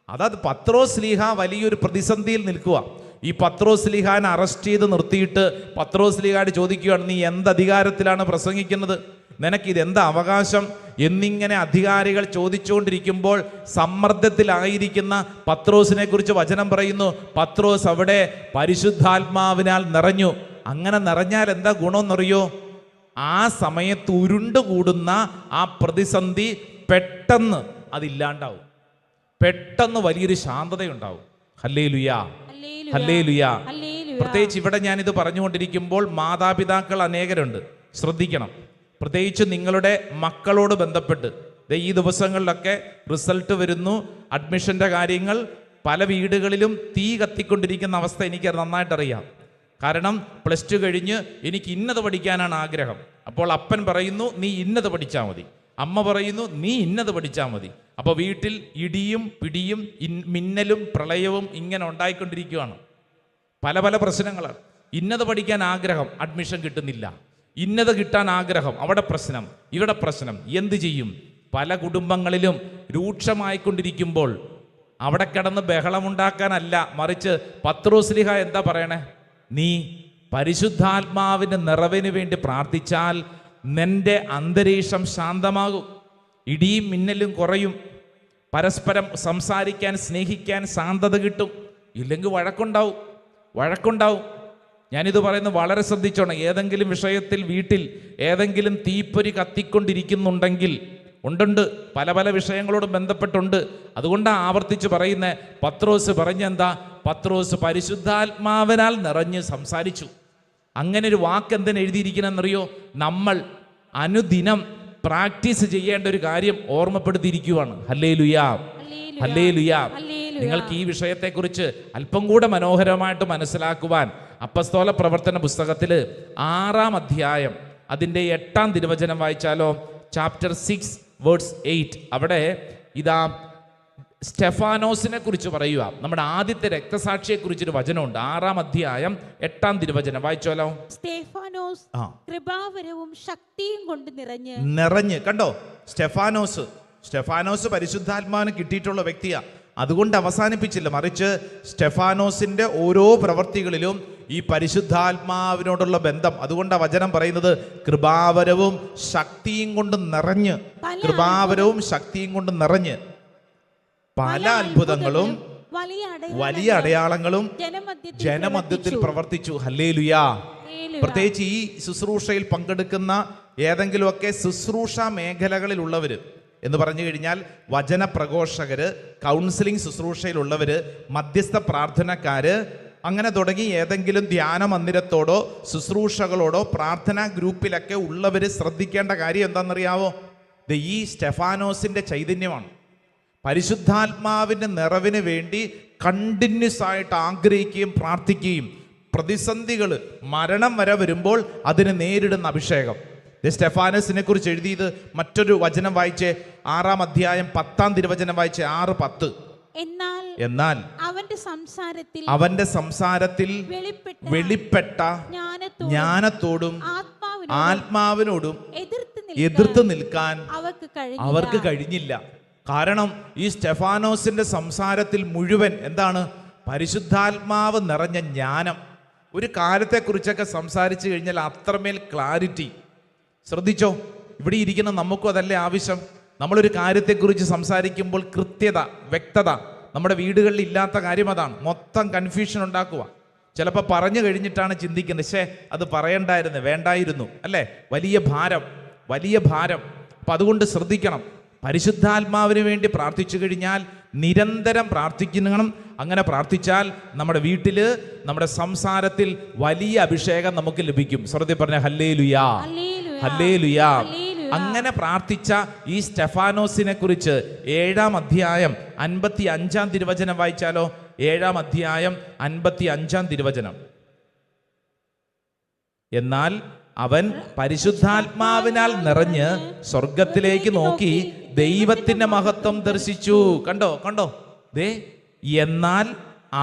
അതായത് പത്രോസ് ശ്ലീഹ വലിയൊരു പ്രതിസന്ധിയിൽ നിൽക്കുക. ഈ പത്രോസ്ലീഹാനെ അറസ്റ്റ് ചെയ്ത് നിർത്തിയിട്ട് പത്രോസ്ലീഹാട് ചോദിക്കുകയാണ്, നീ എന്ത് അധികാരത്തിലാണ് പ്രസംഗിക്കുന്നത്? നിനക്കിത് എന്താ അവകാശം എന്നിങ്ങനെ അധികാരികൾ ചോദിച്ചുകൊണ്ടിരിക്കുമ്പോൾ സമ്മർദ്ദത്തിലായിരിക്കുന്ന പത്രോസിനെ കുറിച്ച് വചനം പറയുന്നു, പത്രോസ് അവിടെ പരിശുദ്ധാത്മാവിനാൽ നിറഞ്ഞു. അങ്ങനെ നിറഞ്ഞാൽ എന്താ ഗുണമെന്നറിയോ? ആ സമയത്ത് ഉരുണ്ടുകൂടുന്ന ആ പ്രതിസന്ധി പെട്ടെന്ന് അതില്ലാണ്ടാവും. പെട്ടെന്ന് വലിയൊരു ശാന്തതയുണ്ടാവും. ഹല്ലേലൂയാ, ഹല്ലേലൂയാ. പ്രത്യേകിച്ച് ഇവിടെ ഞാനിത് പറഞ്ഞുകൊണ്ടിരിക്കുമ്പോൾ മാതാപിതാക്കൾ അനേകരുണ്ട്, ശ്രദ്ധിക്കണം. പ്രത്യേകിച്ച് നിങ്ങളുടെ മക്കളോട് ബന്ധപ്പെട്ട് ഈ ദിവസങ്ങളിലൊക്കെ റിസൾട്ട് വരുന്നു, അഡ്മിഷൻ്റെ കാര്യങ്ങൾ, പല വീടുകളിലും തീ കത്തിക്കൊണ്ടിരിക്കുന്ന അവസ്ഥ എനിക്ക് നന്നായിട്ടറിയാം. കാരണം +2 കഴിഞ്ഞ് എനിക്ക് ഇന്നത് പഠിക്കാനാണ് ആഗ്രഹം. അപ്പോൾ അപ്പൻ പറയുന്നു നീ ഇന്നത് പഠിച്ചാൽ മതി, അമ്മ പറയുന്നു നീ ഇന്നത് പഠിച്ചാൽ മതി. അപ്പോൾ വീട്ടിൽ ഇടിയും പിടിയും മിന്നലും പ്രളയവും ഇങ്ങനെ ഉണ്ടായിക്കൊണ്ടിരിക്കുകയാണ്. പല പല പ്രശ്നങ്ങളാണ്. ഇന്നത് പഠിക്കാൻ ആഗ്രഹം, അഡ്മിഷൻ കിട്ടുന്നില്ല. ഇന്നത് കിട്ടാൻ ആഗ്രഹം, അവിടെ പ്രശ്നം, ഇവിടെ പ്രശ്നം. എന്ത് ചെയ്യും? പല കുടുംബങ്ങളിലും രൂക്ഷമായിക്കൊണ്ടിരിക്കുമ്പോൾ അവിടെ കിടന്ന് ബഹളമുണ്ടാക്കാനല്ല, മറിച്ച് പത്രോസ്ലീഹ എന്താ പറയണേ? നീ പരിശുദ്ധാത്മാവിൻ്റെ നിറവിന് വേണ്ടി പ്രാർത്ഥിച്ചാൽ നിന്റെ അന്തരീക്ഷം ശാന്തമാകും, ഇടിയും മിന്നലും കുറയും, പരസ്പരം സംസാരിക്കാൻ സ്നേഹിക്കാൻ ശാന്തത കിട്ടും. ഇല്ലെങ്കിൽ വഴക്കുണ്ടാവും. ഞാനിത് പറയുന്നത് വളരെ ശ്രദ്ധിച്ചോണം. ഏതെങ്കിലും വിഷയത്തിൽ വീട്ടിൽ ഏതെങ്കിലും തീപ്പൊരി കത്തിക്കൊണ്ടിരിക്കുന്നുണ്ടെങ്കിൽ ഉണ്ട്, പല പല വിഷയങ്ങളോട് ബന്ധപ്പെട്ടുണ്ട്. അതുകൊണ്ടാണ് ആവർത്തിച്ച് പറയുന്നത്. പത്രോസ് പറഞ്ഞെന്താ? പത്രോസ് പരിശുദ്ധാത്മാവിനാൽ നിറഞ്ഞ് സംസാരിച്ചു. അങ്ങനെ ഒരു വാക്ക് എന്തിനാ എഴുതിയിരിക്കണമെന്നറിയോ? നമ്മൾ അനുദിനം പ്രാക്ടീസ് ചെയ്യേണ്ട ഒരു കാര്യം ഓർമ്മപ്പെടുത്തിയിരിക്കുവാണ്. ഹല്ലേലൂയാ, ഹല്ലേലൂയാ. നിങ്ങൾക്ക് ഈ വിഷയത്തെക്കുറിച്ച് അല്പം കൂടെ മനോഹരമായിട്ട് മനസ്സിലാക്കുവാൻ അപ്പസ്തോല പ്രവർത്തന പുസ്തകത്തിൽ 6-ാം അധ്യായം അതിൻ്റെ 8-ാം തിരുവചനം വായിച്ചാലോ? Chapter 6 verse 8. അവിടെ ഇതാ സ്റ്റെഫാനോസിനെ കുറിച്ച് പറയുക. നമ്മുടെ ആദ്യത്തെ രക്തസാക്ഷിയെ കുറിച്ചൊരു വചനമുണ്ട്. 6-ാം അധ്യായം 8-ാം തിരുവചനം വായിച്ചോലോ? സ്തെഫാനോസ് കൃപാവരവും ശക്തിയും കൊണ്ട് നിറഞ്ഞ്. കണ്ടോ? സ്റ്റെഫാനോസ് പരിശുദ്ധാത്മാവിന് കിട്ടിയിട്ടുള്ള വ്യക്തിയാ. അതുകൊണ്ട് അവസാനിപ്പിച്ചില്ല, മറിച്ച് സ്റ്റെഫാനോസിന്റെ ഓരോ പ്രവർത്തികളിലും ഈ പരിശുദ്ധാത്മാവിനോടുള്ള ബന്ധം. അതുകൊണ്ട് ആ വചനം പറയുന്നത് കൃപാവരവും ശക്തിയും കൊണ്ട് നിറഞ്ഞ്, കൃപാവരവും ശക്തിയും കൊണ്ട് നിറഞ്ഞ് പല അത്ഭുതങ്ങളും വലിയ അടയാളങ്ങളും ജനമധ്യത്തിൽ പ്രവർത്തിച്ചു. ഹല്ലേലൂയാ. പ്രത്യേകിച്ച് ഈ ശുശ്രൂഷയിൽ പങ്കെടുക്കുന്ന ഏതെങ്കിലുമൊക്കെ ശുശ്രൂഷ മേഖലകളിലുള്ളവര് എന്ന് പറഞ്ഞു കഴിഞ്ഞാൽ വചന പ്രഘോഷകര്, കൗൺസിലിംഗ് ശുശ്രൂഷയിലുള്ളവര്, മധ്യസ്ഥ പ്രാർത്ഥനക്കാര്, അങ്ങനെ തുടങ്ങി ഏതെങ്കിലും ധ്യാന മന്ദിരത്തോടോ ശുശ്രൂഷകളോടോ പ്രാർത്ഥനാ ഗ്രൂപ്പിലൊക്കെ ഉള്ളവര് ശ്രദ്ധിക്കേണ്ട കാര്യം എന്താണെന്നറിയാവോ? ഈ സ്റ്റെഫാനോസിന്റെ ചൈതന്യമാണ്. പരിശുദ്ധാത്മാവിൻ്റെ നിറവിന് വേണ്ടി കണ്ടിന്യൂസ് ആയിട്ട് ആഗ്രഹിക്കുകയും പ്രാർത്ഥിക്കുകയും പ്രതിസന്ധികൾ മരണം വരെ വരുമ്പോൾ അതിനെ നേരിടുന്ന അഭിഷേകം. സ്റ്റെഫാനസിനെ കുറിച്ച് എഴുതിയത് മറ്റൊരു വചനം വായിച്ചേ, 6-ാം അധ്യായം 10-ാം തിരുവചനം വായിച്ചേ, 6:10. എന്നാൽ അവന്റെ സംസാരത്തിൽ വെളിപ്പെട്ട ജ്ഞാനത്തോടും ആത്മാവിനോടും എതിർത്ത് നിൽക്കാൻ അവർക്ക് കഴിഞ്ഞില്ല. കാരണം ഈ സ്റ്റെഫാനോസിന്റെ സംസാരത്തിൽ മുഴുവൻ എന്താണ്? പരിശുദ്ധാത്മാവ് നിറഞ്ഞ ജ്ഞാനം. ഒരു കാര്യത്തെക്കുറിച്ചൊക്കെ സംസാരിച്ചു കഴിഞ്ഞാൽ അത്രമേൽ ക്ലാരിറ്റി. ശ്രദ്ധിച്ചോ, ഇവിടെ ഇരിക്കുന്ന നമുക്കും അതല്ലേ ആവശ്യം? നമ്മളൊരു കാര്യത്തെക്കുറിച്ച് സംസാരിക്കുമ്പോൾ കൃത്യത, വ്യക്തത. നമ്മുടെ വീടുകളിൽ ഇല്ലാത്ത കാര്യം അതാണ്. മൊത്തം കൺഫ്യൂഷൻ ഉണ്ടാക്കുക. ചിലപ്പോൾ പറഞ്ഞു കഴിഞ്ഞിട്ടാണ് ചിന്തിക്കുന്നത്, അത് പറയണ്ടായിരുന്നു, വേണ്ടായിരുന്നു, അല്ലേ? വലിയ ഭാരം. അപ്പം അതുകൊണ്ട് ശ്രദ്ധിക്കണം. പരിശുദ്ധാത്മാവിന് വേണ്ടി പ്രാർത്ഥിച്ചു കഴിഞ്ഞാൽ നിരന്തരം പ്രാർത്ഥിക്കണം. അങ്ങനെ പ്രാർത്ഥിച്ചാൽ നമ്മുടെ വീട്ടിൽ, നമ്മുടെ സംസാരത്തിൽ വലിയ അഭിഷേകം നമുക്ക് ലഭിക്കും. ശ്രദ്ധ പറഞ്ഞ ഹല്ലേലൂയാ, ഹല്ലേലൂയാ. അങ്ങനെ പ്രാർത്ഥിച്ച ഈ സ്റ്റെഫാനോസിനെ കുറിച്ച് 7-ാം അധ്യായം 55-ാം തിരുവചനം വായിച്ചാലോ? 7-ാം അധ്യായം 55-ാം തിരുവചനം. എന്നാൽ അവൻ പരിശുദ്ധാത്മാവിനാൽ നിറഞ്ഞ് സ്വർഗത്തിലേക്ക് നോക്കി ദൈവത്തിന്റെ മഹത്വം ദർശിച്ചു. കണ്ടോ? എന്നാൽ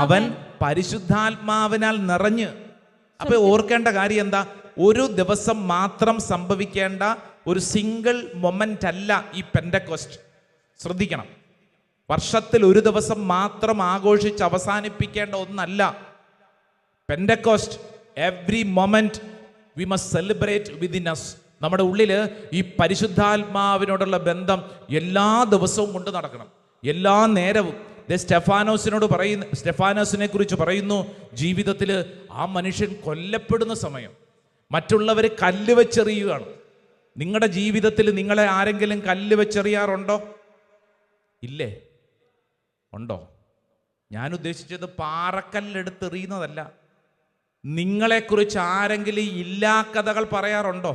അവൻ പരിശുദ്ധാത്മാവിനാൽ നിറഞ്ഞ്. അപ്പൊ ഓർക്കേണ്ട കാര്യം എന്താ? ഒരു ദിവസം മാത്രം സംഭവിക്കേണ്ട ഒരു സിംഗിൾ മൊമെന്റ് അല്ല ഈ പെന്തക്കോസ്റ്റ്. ശ്രദ്ധിക്കണം. വർഷത്തിൽ ഒരു ദിവസം മാത്രം ആഘോഷിച്ച് അവസാനിപ്പിക്കേണ്ട ഒന്നല്ല. Pentecost every moment we must celebrate within us. നമ്മുടെ ഉള്ളിൽ ഈ പരിശുദ്ധാത്മാവിനോടുള്ള ബന്ധം എല്ലാ ദിവസവും കൊണ്ട് നടക്കണം, എല്ലാ നേരവും. സ്റ്റെഫാനോസിനെ കുറിച്ച് പറയുന്നു, ജീവിതത്തിൽ ആ മനുഷ്യൻ കൊല്ലപ്പെടുന്ന സമയം മറ്റുള്ളവർ കല്ല് വെച്ചെറിയുകയാണ്. നിങ്ങളുടെ ജീവിതത്തിൽ നിങ്ങളെ ആരെങ്കിലും കല്ല് വെച്ചെറിയാറുണ്ടോ? ഇല്ലേ? ഉണ്ടോ? ഞാൻ ഉദ്ദേശിച്ചത് പാറക്കല്ലെടുത്തെറിയുന്നതല്ല. നിങ്ങളെക്കുറിച്ച് ആരെങ്കിലും ഇല്ലാ കഥകൾ പറയാറുണ്ടോ?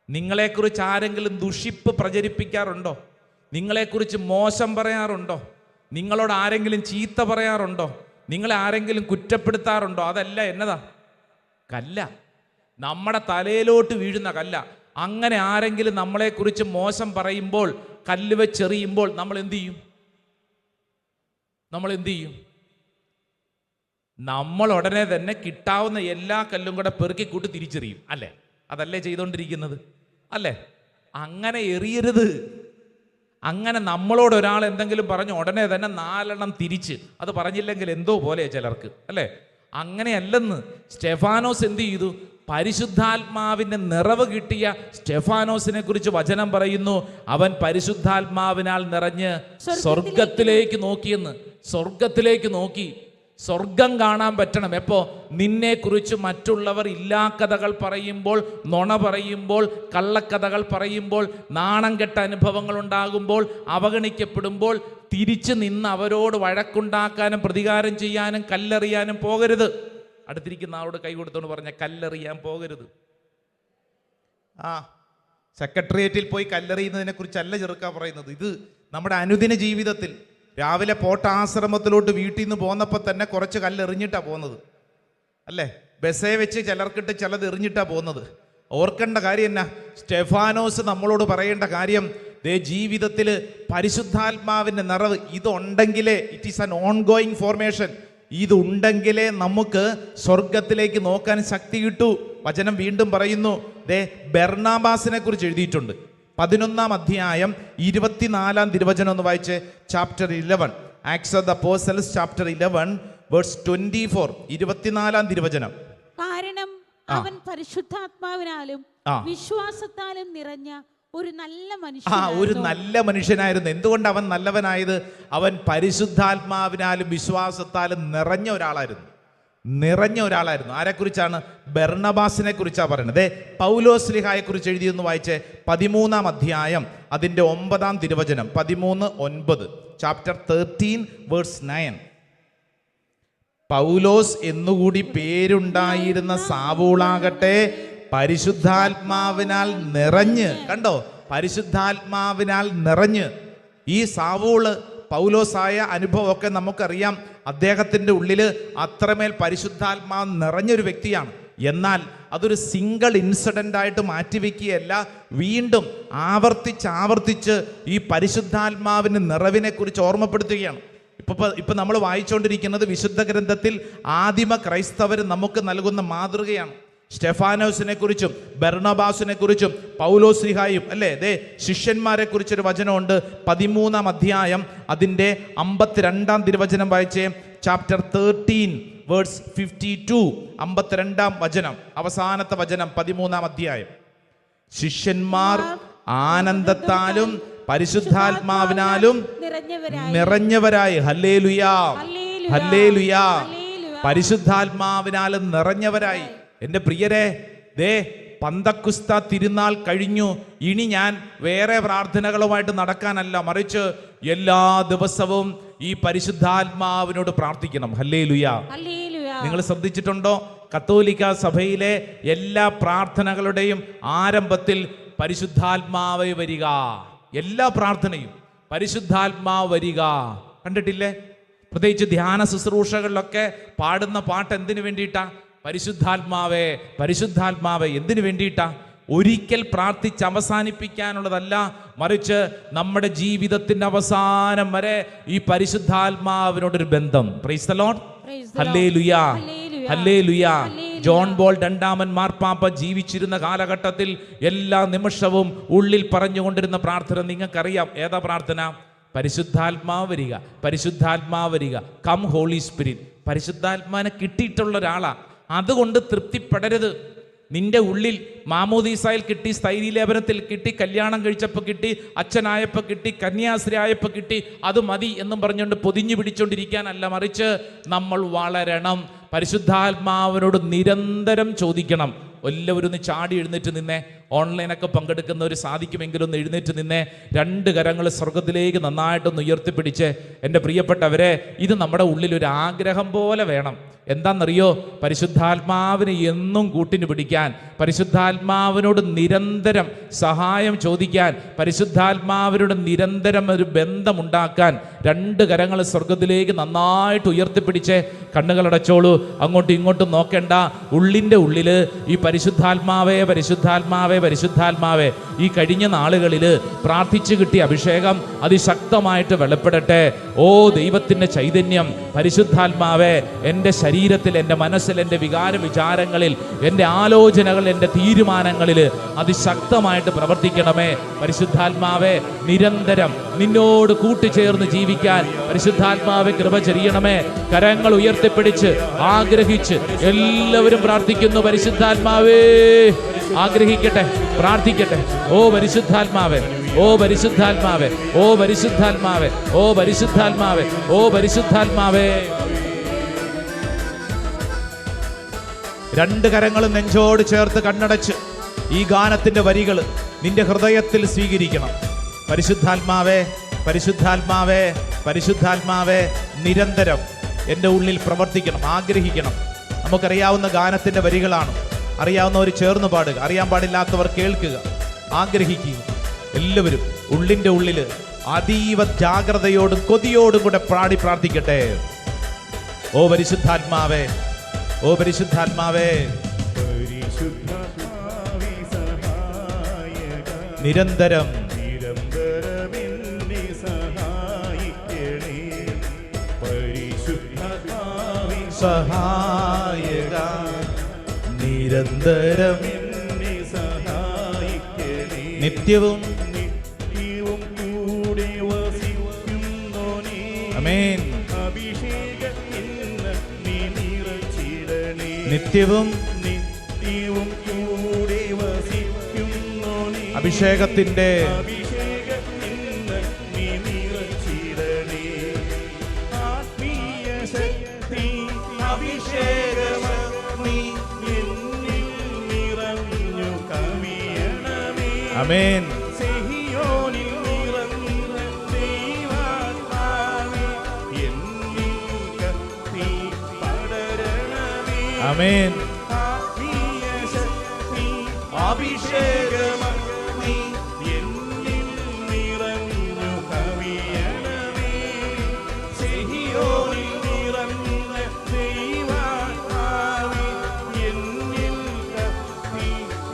നിങ്ങളെക്കുറിച്ച് ആരെങ്കിലും ദുഷിപ്പ് പ്രചരിപ്പിക്കാറുണ്ടോ? നിങ്ങളെക്കുറിച്ച് മോശം പറയാറുണ്ടോ? നിങ്ങളോട് ആരെങ്കിലും ചീത്ത പറയാറുണ്ടോ? നിങ്ങളെ ആരെങ്കിലും കുറ്റപ്പെടുത്താറുണ്ടോ? അതല്ല എന്നതാ? കല്ല. നമ്മുടെ തലയിലോട്ട് വീഴുന്ന കല്ല. അങ്ങനെ ആരെങ്കിലും നമ്മളെക്കുറിച്ച് മോശം പറയുമ്പോൾ, കല്ല് വെച്ചെറിയുമ്പോൾ നമ്മൾ എന്ത് ചെയ്യും? നമ്മൾ ഉടനെ തന്നെ കിട്ടാവുന്ന എല്ലാ കല്ലും കൂടെ പെറുക്കിക്കൂട്ടി തിരിച്ചെറിയും. അല്ലേ? അതല്ലേ ചെയ്തുകൊണ്ടിരിക്കുന്നത്? അല്ലേ? അങ്ങനെ എറിയരുത്. അങ്ങനെ നമ്മളോട് ഒരാൾ എന്തെങ്കിലും പറഞ്ഞു ഉടനെ തന്നെ 4 തിരിച്ച്, അത് പറഞ്ഞില്ലെങ്കിൽ എന്തോ പോലെ ചിലർക്ക്, അല്ലേ? അങ്ങനെയല്ലെന്ന്. സ്റ്റെഫാനോസ് എന്ത് ചെയ്തു? പരിശുദ്ധാത്മാവിൻ്റെ നിറവ് കിട്ടിയ സ്റ്റെഫാനോസിനെ കുറിച്ച് വചനം പറയുന്നു, അവൻ പരിശുദ്ധാത്മാവിനാൽ നിറഞ്ഞ് സ്വർഗത്തിലേക്ക് നോക്കിയെന്ന്. സ്വർഗത്തിലേക്ക് നോക്കി. സ്വർഗം കാണാൻ പറ്റണം. എപ്പോ? നിന്നെക്കുറിച്ച് മറ്റുള്ളവർ ഇല്ലാ കഥകൾ പറയുമ്പോൾ, നുണ പറയുമ്പോൾ, കള്ളക്കഥകൾ പറയുമ്പോൾ, നാണം കെട്ട അനുഭവങ്ങൾ ഉണ്ടാകുമ്പോൾ, അവഗണിക്കപ്പെടുമ്പോൾ തിരിച്ചു നിന്ന് അവരോട് വഴക്കുണ്ടാക്കാനും പ്രതികാരം ചെയ്യാനും കല്ലെറിയാനും പോകരുത്. അടുത്തിരിക്കുന്ന ആളോട് കൈ കൊടുത്തോണ്ട് പറഞ്ഞ കല്ലെറിയാൻ പോകരുത്. സെക്രട്ടേറിയറ്റിൽ പോയി കല്ലെറിയുന്നതിനെ കുറിച്ചല്ല ചെറുക്കാൻ പറയുന്നത്. ഇത് നമ്മുടെ അനുദിന ജീവിതത്തിൽ രാവിലെ പോട്ടാശ്രമത്തിലോട്ട് വീട്ടിൽ നിന്ന് പോന്നപ്പോൾ തന്നെ കുറച്ച് കല്ലെറിഞ്ഞിട്ടാണ് പോകുന്നത്, അല്ലേ? ബസ്സേ വെച്ച് ചിലർക്കിട്ട് ചിലത് എറിഞ്ഞിട്ടാണ് പോകുന്നത്. ഓർക്കേണ്ട കാര്യം എന്നാ? സ്റ്റെഫാനോസ് നമ്മളോട് പറയേണ്ട കാര്യം, ജീവിതത്തിൽ പരിശുദ്ധാത്മാവിൻ്റെ നിറവ് ഇതുണ്ടെങ്കിലേ, it is an ongoing formation, ഇതുണ്ടെങ്കിലേ നമുക്ക് സ്വർഗത്തിലേക്ക് നോക്കാൻ ശക്തി കിട്ടൂ. വചനം വീണ്ടും പറയുന്നു, ബർണബാസിനെ കുറിച്ച് എഴുതിയിട്ടുണ്ട്. 11-ാം അധ്യായം 24-ാം തിരുവചനം ഒന്ന് വായിച്ച്. Chapter 11, Acts of the Apostles chapter 11 verse 24, 24-ാം തിരുവചനം. കാരണം അവൻ പരിശുദ്ധാത്മാവിനാലും വിശ്വാസത്താലും നിറഞ്ഞ ഒരു നല്ല മനുഷ്യനായിരുന്നു. എന്തുകൊണ്ട് അവൻ നല്ലവനായത്? അവൻ പരിശുദ്ധാത്മാവിനാലും വിശ്വാസത്താലും നിറഞ്ഞ ഒരാളായിരുന്നു. ആരെക്കുറിച്ചാണ്? ബർണബാസിനെ കുറിച്ചാണ് പറയുന്നത്. പൗലോസ് ശ്ലീഹായെ കുറിച്ച് എഴുതിയെന്ന് വായിച്ച്. 13-ാം അധ്യായം അതിൻ്റെ 9-ാം തിരുവചനം. 13:9, ചാപ്റ്റർ 13 വേഴ്സ് 9. പൗലോസ് എന്നുകൂടി പേരുണ്ടായിരുന്ന സാവൂളാകട്ടെ പരിശുദ്ധാത്മാവിനാൽ നിറഞ്ഞ്, കണ്ടോ? പരിശുദ്ധാത്മാവിനാൽ നിറഞ്ഞ്. ഈ സാവൂള് പൗലോസായ അനുഭവമൊക്കെ നമുക്കറിയാം. അദ്ദേഹത്തിൻ്റെ ഉള്ളിൽ അത്രമേൽ പരിശുദ്ധാത്മാവ് നിറഞ്ഞൊരു വ്യക്തിയാണ്. എന്നാൽ അതൊരു സിംഗിൾ ഇൻസിഡൻ്റ് ആയിട്ട് മാറ്റിവെക്കുകയല്ല, വീണ്ടും ആവർത്തിച്ച് ഈ പരിശുദ്ധാത്മാവിൻ്റെ നിറവിനെ കുറിച്ച് ഓർമ്മപ്പെടുത്തുകയാണ്. ഇപ്പം നമ്മൾ വായിച്ചുകൊണ്ടിരിക്കുന്നത് വിശുദ്ധ ഗ്രന്ഥത്തിൽ ആദിമ ക്രൈസ്തവർ നമുക്ക് നൽകുന്ന മാതൃകയാണ്. സ്റ്റെഫാനോസിനെ കുറിച്ചും ബർണബാസിനെ കുറിച്ചും പൗലോസ് ശ്ലീഹായും, അല്ലേ? ശിഷ്യന്മാരെ കുറിച്ചൊരു വചനമുണ്ട്. 13-ാം അധ്യായം അതിൻ്റെ 52-ാം തിരുവചനം വായിച്ചേ. ചാപ്റ്റർ 13 വേഴ്സ് 52, 52-ാം വചനം, അവസാനത്തെ വചനം, 13-ാം അധ്യായം. ശിഷ്യന്മാർ ആനന്ദത്താലും പരിശുദ്ധാത്മാവിനാലും നിറഞ്ഞവരായി. ഹല്ലേലൂയാ, ഹല്ലേലൂയാ. പരിശുദ്ധാത്മാവിനാലും നിറഞ്ഞവരായി. എൻ്റെ പ്രിയരെ, പന്തക്കുസ്ത തിരുനാൾ കഴിഞ്ഞു. ഇനി ഞാൻ വേറെ പ്രാർത്ഥനകളുമായിട്ട് നടക്കാനല്ല, മറിച്ച് എല്ലാ ദിവസവും ഈ പരിശുദ്ധാത്മാവിനോട് പ്രാർത്ഥിക്കണം. ഹല്ലേലൂയാ. നിങ്ങൾ ശ്രദ്ധിച്ചിട്ടുണ്ടോ? കത്തോലിക്ക സഭയിലെ എല്ലാ പ്രാർത്ഥനകളുടെയും ആരംഭത്തിൽ പരിശുദ്ധാത്മാവേ വരിക. എല്ലാ പ്രാർത്ഥനയും പരിശുദ്ധാത്മാവ് വരിക. കണ്ടിട്ടില്ലേ? പ്രത്യേകിച്ച് ധ്യാന ശുശ്രൂഷകളിലൊക്കെ പാടുന്ന പാട്ട് എന്തിനു വേണ്ടിയിട്ടാ? പരിശുദ്ധാത്മാവേ, പരിശുദ്ധാത്മാവേ. എന്തിനു വേണ്ടിയിട്ടാ? ഒരിക്കൽ പ്രാർത്ഥിച്ച് അവസാനിപ്പിക്കാനുള്ളതല്ല, മറിച്ച് നമ്മുടെ ജീവിതത്തിന്റെ അവസാനം വരെ ഈ പരിശുദ്ധാത്മാവിനോടൊരു ബന്ധം. Price the Lord. Hallelujah, hallelujah. John ball രണ്ടാമൻ മാർപ്പാപ്പ ജീവിച്ചിരുന്ന കാലഘട്ടത്തിൽ എല്ലാ നിമിഷവും ഉള്ളിൽ പറഞ്ഞുകൊണ്ടിരുന്ന പ്രാർത്ഥന നിങ്ങൾക്കറിയാം. ഏതാ പ്രാർത്ഥന? പരിശുദ്ധാത്മാവ് വരിക, പരിശുദ്ധാത്മാവ് വരിക. Come Holy Spirit. പരിശുദ്ധാത്മാവിനെ കിട്ടിയിട്ടുള്ള ഒരാളാ. അതുകൊണ്ട് തൃപ്തിപ്പെടരുത്. നിന്റെ ഉള്ളിൽ മാമോദീസായിൽ കിട്ടി, സ്ഥൈര്യലേപനത്തിൽ കിട്ടി, കല്യാണം കഴിച്ചപ്പോൾ കിട്ടി, അച്ഛനായപ്പോൾ കിട്ടി, കന്യാസ്ത്രീ ആയപ്പോൾ കിട്ടി, അത് മതി എന്നും പറഞ്ഞുകൊണ്ട് പൊതിഞ്ഞു പിടിച്ചുകൊണ്ടിരിക്കാനല്ല, മറിച്ച് നമ്മൾ വളരണം. പരിശുദ്ധാത്മാവിനോട് നിരന്തരം ചോദിക്കണം. എല്ലാവരും ഒന്ന് ചാടി എഴുന്നേറ്റ് നിന്നേ. ഓൺലൈനൊക്കെ പങ്കെടുക്കുന്നവർ സാധിക്കുമെങ്കിലും ഒന്ന് എഴുന്നേറ്റ് നിന്നേ. 2 കരങ്ങൾ സ്വർഗത്തിലേക്ക് നന്നായിട്ടൊന്ന് ഉയർത്തിപ്പിടിച്ച്, എൻ്റെ പ്രിയപ്പെട്ടവരെ, ഇത് നമ്മുടെ ഉള്ളിൽ ഒരു ആഗ്രഹം പോലെ വേണം. എന്താണെന്നറിയോ? പരിശുദ്ധാത്മാവിനെ എന്നും കൂട്ടിന് പിടിക്കാൻ, പരിശുദ്ധാത്മാവിനോട് നിരന്തരം സഹായം ചോദിക്കാൻ, പരിശുദ്ധാത്മാവിനോട് നിരന്തരം ഒരു ബന്ധമുണ്ടാക്കാൻ 2 കരങ്ങൾ സ്വർഗത്തിലേക്ക് നന്നായിട്ട് ഉയർത്തിപ്പിടിച്ച് കണ്ണുകളടച്ചോളൂ. അങ്ങോട്ടും ഇങ്ങോട്ടും നോക്കേണ്ട. ഉള്ളിൻ്റെ ഉള്ളിൽ ഈ പരിശുദ്ധാത്മാവേ പരിശുദ്ധാത്മാവേ പരിശുദ്ധാത്മാവേ, ഈ കഴിഞ്ഞ നാളുകളിൽ പ്രാർത്ഥിച്ചു കിട്ടിയ അഭിഷേകം അതിശക്തമായിട്ട് വെളിപ്പെടട്ടെ. ഓ ദൈവത്തിൻ്റെ ചൈതന്യം, പരിശുദ്ധാത്മാവേ, എൻ്റെ ശരീരത്തിൽ, എൻ്റെ മനസ്സിൽ, എൻ്റെ വികാര വിചാരങ്ങളിൽ, എൻ്റെ ആലോചനകൾ, എൻ്റെ തീരുമാനങ്ങളിൽ അതിശക്തമായിട്ട് പ്രവർത്തിക്കണമേ. പരിശുദ്ധാത്മാവേ, നിരന്തരം നിന്നോട് കൂട്ടുചേർന്ന് ജീവിക്കാൻ പരിശുദ്ധാത്മാവെ കൃപ ചെയ്യണമേ. കരങ്ങൾ ഉയർത്തിപ്പിടിച്ച് ആഗ്രഹിച്ച് എല്ലാവരും പ്രാർത്ഥിക്കുന്നു. പരിശുദ്ധാത്മാവേ, ആഗ്രഹിക്കട്ടെ, പ്രാർത്ഥിക്കട്ടെ. ഓ പരിശുദ്ധാത്മാവേ, ഓ പരിശുദ്ധാത്മാവേ, ഓ പരിശുദ്ധാത്മാവേ, ഓ പരിശുദ്ധാത്മാവേ, ഓ പരിശുദ്ധാത്മാവേ. 2 കരങ്ങളും നെഞ്ചോട് ചേർത്ത് കണ്ണടച്ച് ഈ ഗാനത്തിന്റെ വരികൾ നിന്റെ ഹൃദയത്തിൽ സ്വീകരിക്കണം. പരിശുദ്ധാത്മാവേ, പരിശുദ്ധാത്മാവേ, പരിശുദ്ധാത്മാവേ, നിരന്തരം എൻ്റെ ഉള്ളിൽ പ്രവർത്തിക്കണം, ആഗ്രഹിക്കണം. നമുക്കറിയാവുന്ന ഗാനത്തിന്റെ വരികളാണ്. അറിയാവുന്നവർ ചേർന്ന് പാടുക, അറിയാൻ പാടില്ലാത്തവർ കേൾക്കുക, ആഗ്രഹിക്കുക. എല്ലാവരും ഉള്ളിൻ്റെ ഉള്ളിൽ അതീവ ജാഗ്രതയോടും കൊതിയോടും കൂടെ പാടി പ്രാർത്ഥിക്കട്ടെ. ഓ പരിശുദ്ധാത്മാവേ, ഓ പരിശുദ്ധാത്മാവേ, നിരന്തരം സഹായക, നിരന്തരം നിത്യവും കൂടെ വസിക്കുന്നോനേ. ആമേൻ. നിത്യവും കൂടെ വസിക്കുന്നോനേ. അഭിഷേകത്തിന്റെ ആമേൻ. ആമേൻ. അഭിഷേകമഗ്നി എന്നിൽ നിറഞ്ഞു കവിയണമേ. സിഹിയോനിൽ നിറഞ്ഞ ദൈവാത്മാവേ, എന്നിൽ കത്തി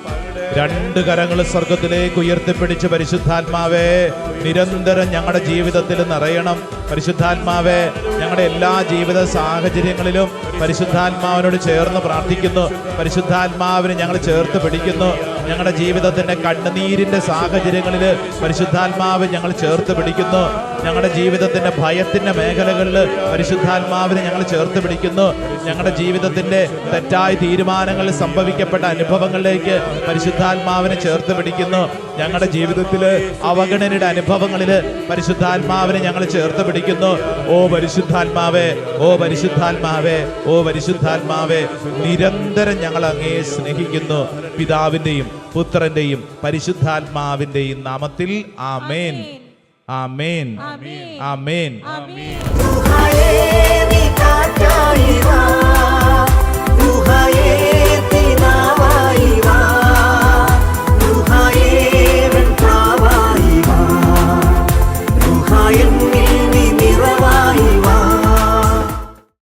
പടരണമേ. 2 കരങ്ങൾ സ്വർഗത്തിലേക്ക് ഉയർത്തിപ്പിടിച്ച് പരിശുദ്ധാത്മാവേ, നിരന്തരം ഞങ്ങളുടെ ജീവിതത്തിൽ നിറയണം. പരിശുദ്ധാത്മാവേ, ഞങ്ങളുടെ എല്ലാ ജീവിത സാഹചര്യങ്ങളിലും പരിശുദ്ധാത്മാവിനോട് ചേർന്ന് പ്രാർത്ഥിക്കുന്നു. പരിശുദ്ധാത്മാവിനെ ഞങ്ങൾ ചേർത്ത് പിടിക്കുന്നു. ഞങ്ങളുടെ ജീവിതത്തിൻ്റെ കണ്ണുനീരിൻ്റെ സാഹചര്യങ്ങളിൽ പരിശുദ്ധാത്മാവ് ഞങ്ങൾ ചേർത്ത് പിടിക്കുന്നു. ഞങ്ങളുടെ ജീവിതത്തിൻ്റെ ഭയത്തിൻ്റെ മേഖലകളിൽ പരിശുദ്ധാത്മാവിനെ ഞങ്ങൾ ചേർത്ത് പിടിക്കുന്നു. ഞങ്ങളുടെ ജീവിതത്തിൻ്റെ തെറ്റായ തീരുമാനങ്ങളിൽ സംഭവിക്കപ്പെട്ട അനുഭവങ്ങളിലേക്ക് പരിശുദ്ധാത്മാവിനെ ചേർത്ത് പിടിക്കുന്നു. ഞങ്ങളുടെ ജീവിതത്തിൽ അവഗണനയുടെ അനുഭവങ്ങളിൽ പരിശുദ്ധാത്മാവിനെ ഞങ്ങൾ ചേർത്ത് പിടിക്കുന്നു. ഓ പരിശുദ്ധാത്മാവേ, ഓ പരിശുദ്ധാത്മാവേ, ഓ പരിശുദ്ധാത്മാവേ, നിരന്തരം ഞങ്ങൾ അങ്ങേ സ്നേഹിക്കുന്നു. പിതാവിൻ്റെയും പുത്രന്റെയും പരിശുദ്ധാത്മാവിൻ്റെയും നാമത്തിൽ ആമേൻ, ആമേൻ, ആമേൻ. ആമേൻ.